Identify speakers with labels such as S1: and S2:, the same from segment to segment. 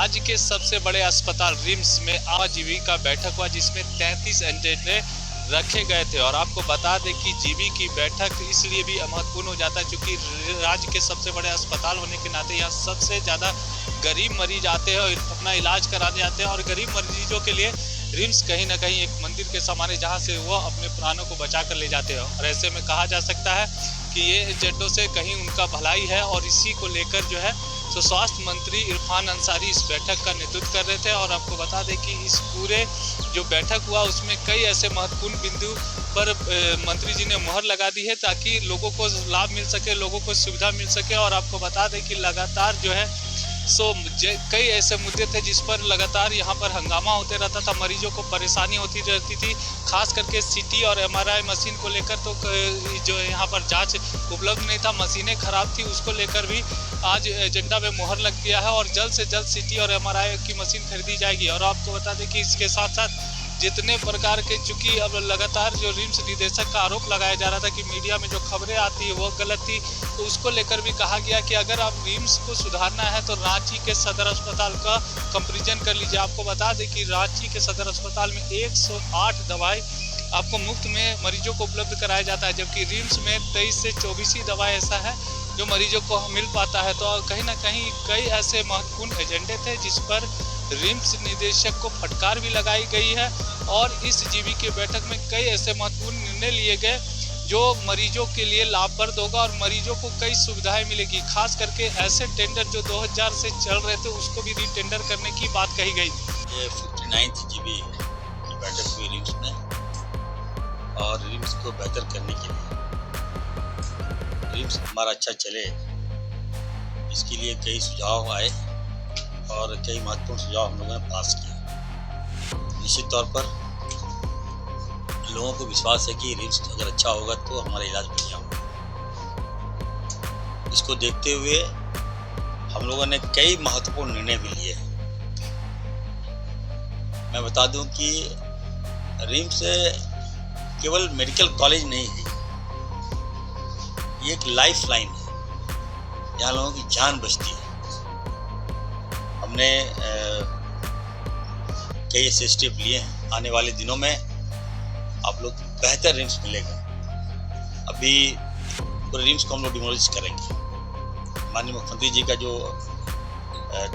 S1: राज्य के सबसे बड़े अस्पताल रिम्स में आजीविका बैठक हुआ जिसमें 33 एजेंडे रखे गए थे। और आपको बता दें कि जीबी की बैठक इसलिए भी महत्वपूर्ण हो जाता है क्योंकि राज्य के सबसे बड़े अस्पताल होने के नाते यहाँ सबसे ज़्यादा गरीब मरीज आते हैं और अपना इलाज कराने आते हैं। और गरीब मरीजों के लिए रिम्स कहीं ना कहीं एक मंदिर के समान है जहाँ से वो अपने प्राणों को बचा कर ले जाते हैं। और ऐसे में कहा जा सकता है कि ये एजेंडों से कहीं उनका भलाई है। और इसी को लेकर जो है तो स्वास्थ्य मंत्री इरफान अंसारी इस बैठक का नेतृत्व कर रहे थे। और आपको बता दें कि इस पूरे जो बैठक हुआ उसमें कई ऐसे महत्वपूर्ण बिंदु पर मंत्री जी ने मुहर लगा दी है ताकि लोगों को लाभ मिल सके, लोगों को सुविधा मिल सके। और आपको बता दें कि लगातार जो है कई ऐसे मुद्दे थे जिस पर लगातार यहाँ पर हंगामा होते रहता था, मरीजों को परेशानी होती रहती थी, खास करके सीटी और एमआरआई मशीन को लेकर। तो जो यहाँ पर जांच उपलब्ध नहीं था, मशीनें खराब थी, उसको लेकर भी आज एजेंडा में मुहर लग गया है और जल्द से जल्द सीटी और एमआरआई की मशीन खरीदी जाएगी। और आपको बता दें कि इसके साथ साथ जितने प्रकार के, चूंकि अब लगातार जो रिम्स निदेशक का आरोप लगाया जा रहा था कि मीडिया में जो खबरें आती है वो गलत थी, तो उसको लेकर भी कहा गया कि अगर आप रिम्स को सुधारना है तो रांची के सदर अस्पताल का कंपैरिजन कर लीजिए। आपको बता दें कि रांची के सदर अस्पताल में 108 दवाई आपको मुफ्त में मरीजों को उपलब्ध कराया जाता है, जबकि रिम्स में 23 से 24 ही दवाई ऐसा है जो मरीजों को मिल पाता है। तो कहीं ना कहीं कई ऐसे महत्वपूर्ण एजेंडे थे जिस पर रिम्स निदेशक को फटकार भी लगाई गई है। और इस जीबी की बैठक में कई ऐसे महत्वपूर्ण निर्णय लिए गए जो मरीजों के लिए लाभप्रद होगा और मरीजों को कई सुविधाएं मिलेगी। खास करके ऐसे टेंडर जो 2000 से चल रहे थे उसको भी रीटेंडर करने की बात कही गई।
S2: ये 59 जीबी की बैठक हुई रिम्स में और रिम्स को बेहतर करने के लिए, रिम्स हमारा अच्छा चले इसके लिए कई सुझाव आए और कई महत्वपूर्ण सुझाव हम लोगों ने पास किए। निश्चित तौर पर लोगों को विश्वास है कि रिम्स अगर अच्छा होगा तो हमारा इलाज बढ़िया होगा। इसको देखते हुए हम लोगों ने कई महत्वपूर्ण निर्णय भी लिए हैं। मैं बता दूं कि रिम्स केवल मेडिकल कॉलेज नहीं है, ये एक लाइफ लाइन है, यहाँ लोगों की जान बचती है। हमने कई ऐसे स्टेप लिए हैं, आने वाले दिनों में आप लोग बेहतर रिम्स मिलेगा। अभी पूरे रिम्स को हम लोग डिमोलिश करेंगे। माननीय मुख्यमंत्री जी का जो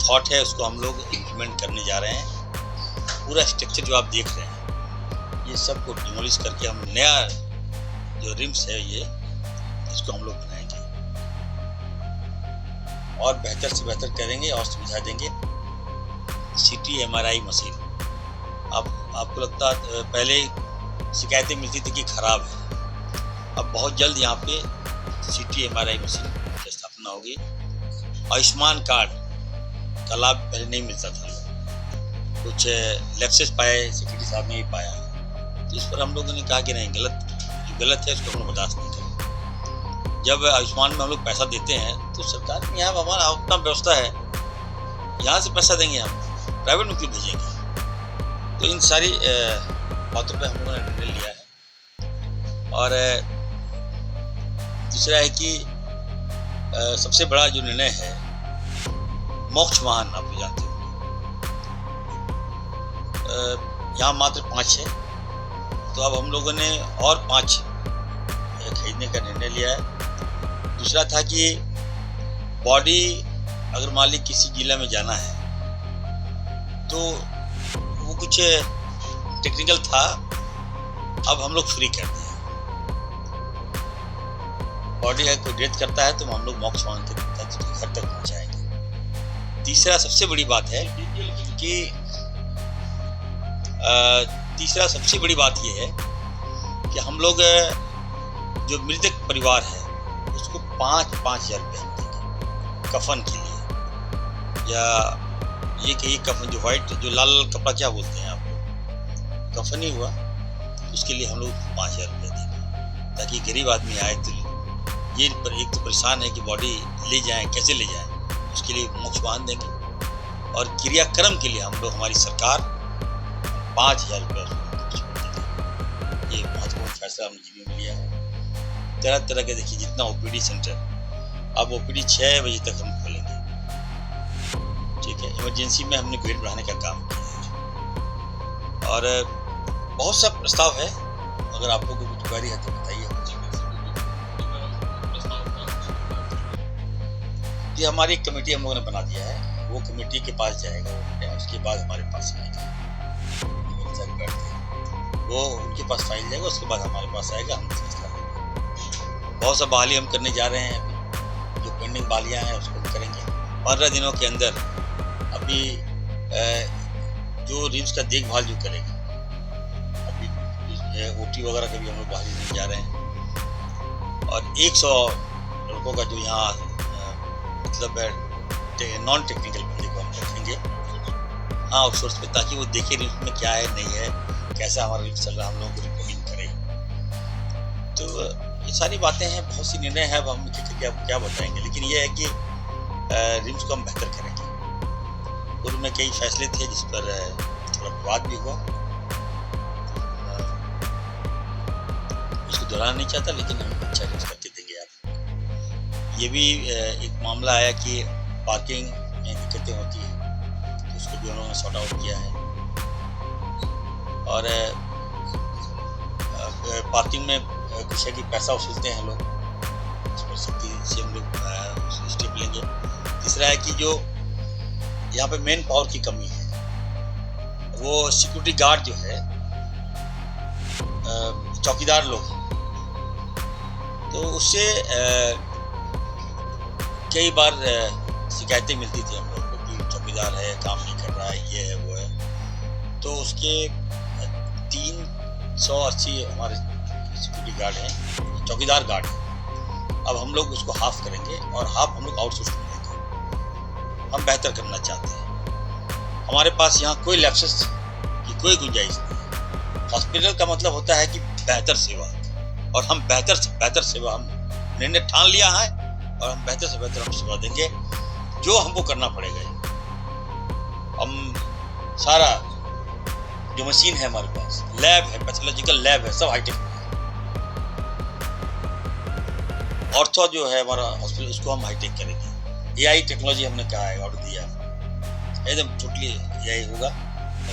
S2: थॉट है उसको हम लोग इम्प्लीमेंट करने जा रहे हैं। पूरा स्ट्रक्चर जो आप देख रहे हैं ये सब को डिमोलिश करके हम नया जो रिम्स है ये इसको हम लोग बनाएंगे और बेहतर से बेहतर करेंगे और सुविधा देंगे। सीटी एमआरआई मशीन आपको लगता पहले शिकायतें मिलती थी कि खराब है, अब बहुत जल्द यहाँ पे सीटी एमआरआई मशीन की स्थापना होगी। आयुष्मान कार्ड का लाभ पहले नहीं मिलता था, कुछ लैप्सेस पाए, सेक्रेटरी साहब ने ही पाया, तो इस पर हम लोगों ने कहा कि नहीं, जो गलत है उसको हम लोग बर्दाश्त नहीं करें। जब आयुष्मान में हम लोग पैसा देते हैं तो सरकार में यहाँ हमारा अपना व्यवस्था है, यहाँ से पैसा देंगे, हम प्राइवेट में क्यों भेजेंगे। तो इन सारी बातों पे हम लोगों ने निर्णय लिया है। और दूसरा है कि सबसे बड़ा जो निर्णय है मोक्ष वाहन, आप जानते हो यहाँ मात्र 5 है, तो अब हम लोगों ने और 5 खरीदने का निर्णय लिया है। दूसरा था कि बॉडी अगर मान ली किसी जिला में जाना है तो वो कुछ टेक्निकल था, अब हम लोग फ्री करते हैं। बॉडी है कोई डेथ करता है तो हम लोग मोक्ष वाहन के घर तक पहुंचाएंगे। तीसरा सबसे बड़ी बात है कि ये है कि हम लोग जो मृतक परिवार है उसको 5,000 रुपये देंगे कफन के लिए, या ये कि कफन जो वाइट जो लाल कपड़ा क्या बोलते हैं आपको, कफन ही हुआ, उसके लिए हम लोग 5,000 रुपये देंगे ताकि गरीब आदमी आए तो ये पर एक तो परेशान है कि बॉडी ले जाएं, कैसे ले जाएं, उसके लिए मोक्ष वाहन देंगे। और क्रियाक्रम के लिए हम लोग, हमारी सरकार 5,000 रुपये देंगे। ये महत्वपूर्ण फैसला हमने जीबी में लिया है। तरह तरह के देखिए जितना ओपीडी सेंटर, अब ओपीडी 6 बजे तक हम खोलेंगे, ठीक है, इमरजेंसी में हमने बेड बढ़ाने का काम किया है और बहुत सा प्रस्ताव है, अगर आपको कोई क्वेरी है तो बताइए। ये हमारी एक कमेटी हम लोगों ने बना दिया है, वो कमेटी के पास जाएगा, उसके बाद हमारे पास आएगा, वो उनके पास फाइल जाएगा, उसके बाद हमारे पास आएगा, हम फैसला करेंगे। बहुत सा बहाली हम करने जा रहे हैं, अभी जो पेंडिंग बहालियाँ हैं उसको हम करेंगे 15 दिनों के अंदर। अभी जो रिम्स का देखभाल जो करेगा, अभी OT वगैरह का भी हम लोग बहाली देने जा रहे हैं और 100 लड़कों का जो यहाँ मतलब नॉन टेक्निकल बंदे को हम रखेंगे, हाँ, आउटसोर्स पे, ताकि वो देखे रिम्स में क्या है नहीं है, कैसा हमारा रिम्स चल रहा है, हम लोगों को रिपोर्टिंग करें। तो ये सारी बातें हैं, बहुत सी निर्णय है, अब हम क्या बताएंगे, लेकिन ये है कि रिम्स को हम बेहतर करेंगे। पूर्व में कई फैसले थे जिस पर थोड़ा विवाद भी हुआ, इसको दोहराना नहीं चाहता, लेकिन हम अच्छा रिम्स करके देंगे आपको। ये भी एक मामला आया कि पार्किंग में दिक्कतें होती हैं, तो उसको भी उन्होंने सॉर्ट आउट किया है और पार्किंग में कुछ है कि पैसा वसूलते हैं लोग, उस पर सख्ती से हम लोग स्टेप लेंगे। तीसरा है कि जो यहाँ पे मेन पावर की कमी है, वो सिक्योरिटी गार्ड जो है, चौकीदार लोग हैं, तो उससे कई बार शिकायतें मिलती थी हम लोग को कि चौकीदार है, काम नहीं कर रहा है, ये है वो है। तो उसके 380 हमारे सिक्योरिटी गार्ड हैं, चौकीदार गार्ड हैं। अब हम लोग उसको हाफ करेंगे और हाफ हम लोग आउटसोर्स करेंगे। हम बेहतर करना चाहते हैं, हमारे पास यहाँ कोई लैप्सेस की कोई गुंजाइश नहीं है। हॉस्पिटल का मतलब होता है कि बेहतर सेवा, और हम बेहतर से बेहतर सेवा, हम निर्णय ठान लिया है और हम बेहतर से बेहतर हम सेवा देंगे, जो हमको करना पड़ेगा। हम सारा जो मशीन है हमारे पास, लैब है, पैथोलॉजिकल लैब है, सब हाईटेक है। ऑर्थो जो है हमारा हॉस्पिटल, उसको हम हाईटेक करेंगे। AI टेक्नोलॉजी हमने कहा है, ऑर्डर दिया है, एकदम टोटली AI होगा।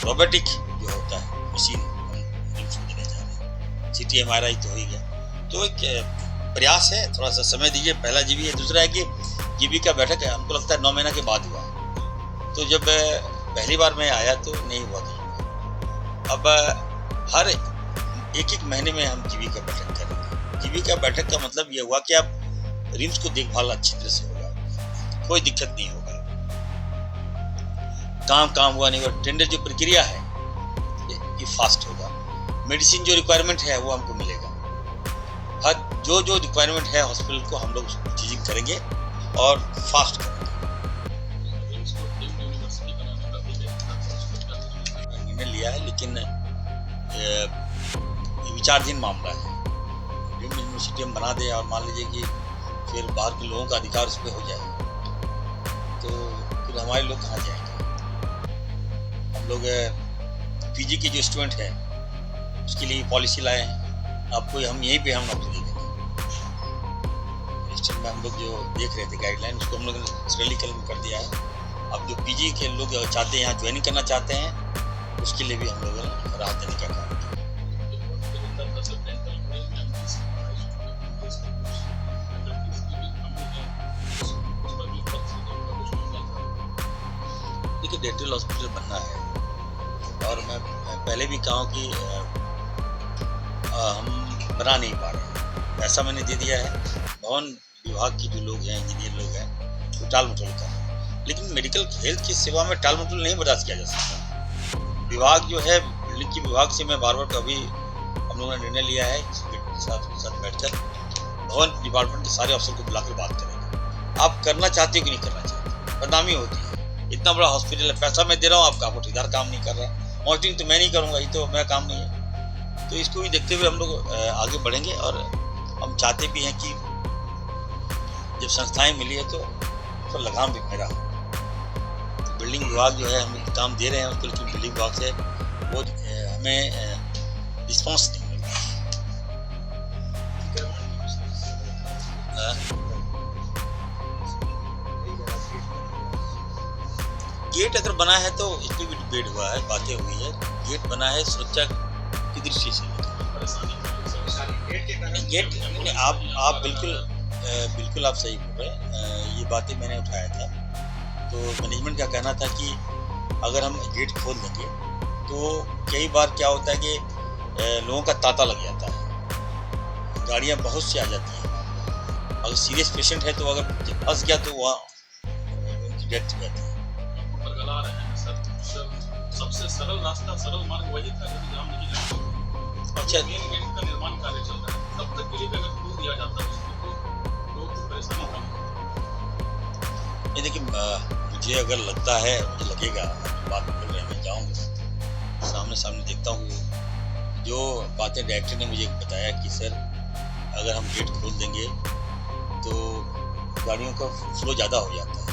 S2: रोबोटिक जो होता है मशीन देने जा रहे हैं, CT MRI तो हो ही गया। तो एक प्रयास है, थोड़ा सा समय दीजिए। पहला GB है, दूसरा है कि GB का बैठक है, हमको लगता है 9 महीना के बाद हुआ। तो जब पहली बार मैं आया तो नहीं हुआ था, अब हर एक महीने में हम GB का बैठक करेंगे। GB का बैठक का मतलब ये हुआ कि अब रिम्स को देखभाल अच्छी तरह से होगा, कोई दिक्कत नहीं होगा, काम हुआ नहीं होगा, टेंडर जो प्रक्रिया है ये फास्ट होगा, मेडिसिन जो रिक्वायरमेंट है वो हमको मिलेगा, हर जो रिक्वायरमेंट है हॉस्पिटल को हम लोग चीजिंग करेंगे और फास्ट करेंगे। निर्णय लिया है, लेकिन विचाराधीन मामला है। यूनिवर्सिटी हम बना दें और मान लीजिए कि फिर बाहर के लोगों का अधिकार उस पर हो जाए, तो फिर हमारे लोग कहाँ जाएंगे। हम लोग PG के जो स्टूडेंट है उसके लिए पॉलिसी लाए हैं, आपको हम यहीं पे हम नौकरी दे देंगे। में हम लोग जो देख रहे थे गाइडलाइन, उसको हम लोग ने सरलीकरण कर दिया है। अब जो PG के लोग चाहते हैं, यहाँ ज्वाइनिंग करना चाहते हैं, उसके लिए भी हम लोगों ने राहत देने का काम किया। देखिए, डेंटल हॉस्पिटल बनना है और मैं पहले भी कहा कि हम बना नहीं पा रहे हैं, पैसा मैंने दे दिया है, भवन विभाग की जो लोग हैं, इंजीनियर लोग हैं, वो टाल मटोल कर रहे हैं, लेकिन मेडिकल हेल्थ की सेवा में टाल मटोल नहीं बर्दाश्त किया जा सकता। विभाग जो है, बिल्डिंग की विभाग से मैं बार कभी हम लोगों ने निर्णय लिया है, साथ बैठकर भवन डिपार्टमेंट के सारे अफसर को बुलाकर बात करेंगे, आप करना चाहते हो कि नहीं करना चाहते। बदनामी होती है, इतना बड़ा हॉस्पिटल है, पैसा मैं दे रहा हूँ, आपका ठेकेदार काम नहीं कर रहा, मॉनिटरिंग तो मैं नहीं करूँगा, ये तो मेरा काम नहीं है। तो इसको भी देखते हुए हम लोग आगे बढ़ेंगे और हम चाहते भी हैं कि जब संस्थाएं मिली है तो लगाम भी मेरा। बिल्डिंग विभाग जो है हम काम दे रहे हैं उसको, लेकिन बिल्डिंग विभाग से वो हमें रिस्पॉन्स नहीं मिल रहा। गेट अगर बना है तो इस पर भी डिबेट हुआ है, बातें हुई है। गेट बना है सुरक्षा की दृष्टि से। गेट आप बिल्कुल आप सही बोल रहे हैं। ये बातें मैंने उठाया था। तो मैनेजमेंट का कहना था कि अगर हम गेट खोल देंगे तो कई बार क्या होता है कि लोगों का तांता लग जाता है, गाड़ियाँ बहुत सी आ जाती हैं। अगर सीरियस पेशेंट है तो अगर फंस गया तो वहाँ उनकी डेथ हो जाती है।
S3: बरगला रहे हैं सर, सबसे सरल रास्ता, सरल मार्ग वही था जब जाम नहीं लगता।
S2: अच्छा,
S3: मेन गेट का निर्माण कार्य चल रहा है, तब तक के लिए अगर खोल दिया जाता है उसको तो लोग को परेशानी कम।
S2: ये देखिए, मुझे अगर लगता है, मुझे लगेगा, बात बोल रहे हैं, मैं जाऊँगा सामने देखता हूँ। जो बातें डायरेक्टर ने मुझे बताया कि सर अगर हम गेट खोल देंगे तो गाड़ियों का फ्लो ज़्यादा हो जाता है,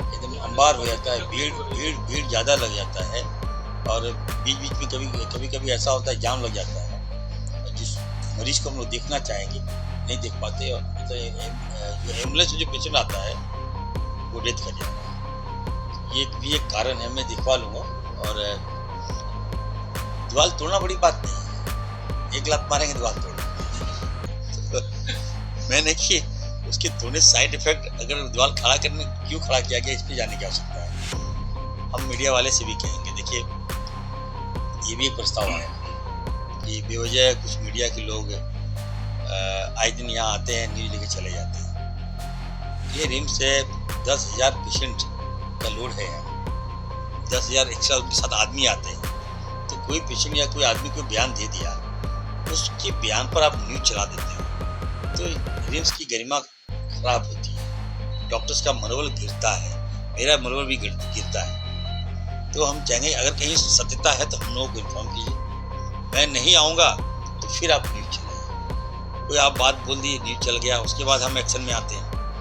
S2: एकदम अंबार हो जाता है, भीड़ ज़्यादा लग जाता है। और बीच में कभी ऐसा होता है जाम लग जाता है, और जिस मरीज को हम लोग देखना चाहेंगे नहीं देख पाते। और जो एम्बुलेंस में जो पेशेंट आता है वो डेथ कर जाता है। ये भी एक कारण है, मैं दिखवा लूँगा। और दीवार तोड़ना बड़ी बात नहीं है, एक लात मारेंगे दीवार तोड़ मैंने कि उसके तोड़ने साइड इफेक्ट, अगर दीवार खड़ा करने क्यों खड़ा किया गया, इस पे जाने की आवश्यकता है। हम मीडिया वाले से भी कहेंगे, देखिए ये भी एक प्रस्ताव आया कि बेवजह कुछ मीडिया के लोग आए दिन यहाँ आते हैं, न्यूज लेके चले जाते हैं। ये रिम्स से 10,000 पेशेंट का लोड है यहाँ, 10,000 एक्स्ट्रा उनके साथ आदमी आते हैं। तो कोई पेशेंट या कोई आदमी को बयान दे दिया, उसके बयान पर आप न्यूज चला देते हैं तो रिम्स की गरिमा खराब होती है, डॉक्टर्स का मनोबल गिरता है, मेरा मनोबल भी गिरता है। तो हम चाहेंगे अगर कहीं सत्यता है तो हम लोगों को इन्फॉर्म कीजिए। मैं नहीं आऊँगा तो फिर आप न्यूज चलाइए। कोई आप बात बोल दी, न्यूज चल गया, उसके बाद हम एक्शन में आते हैं।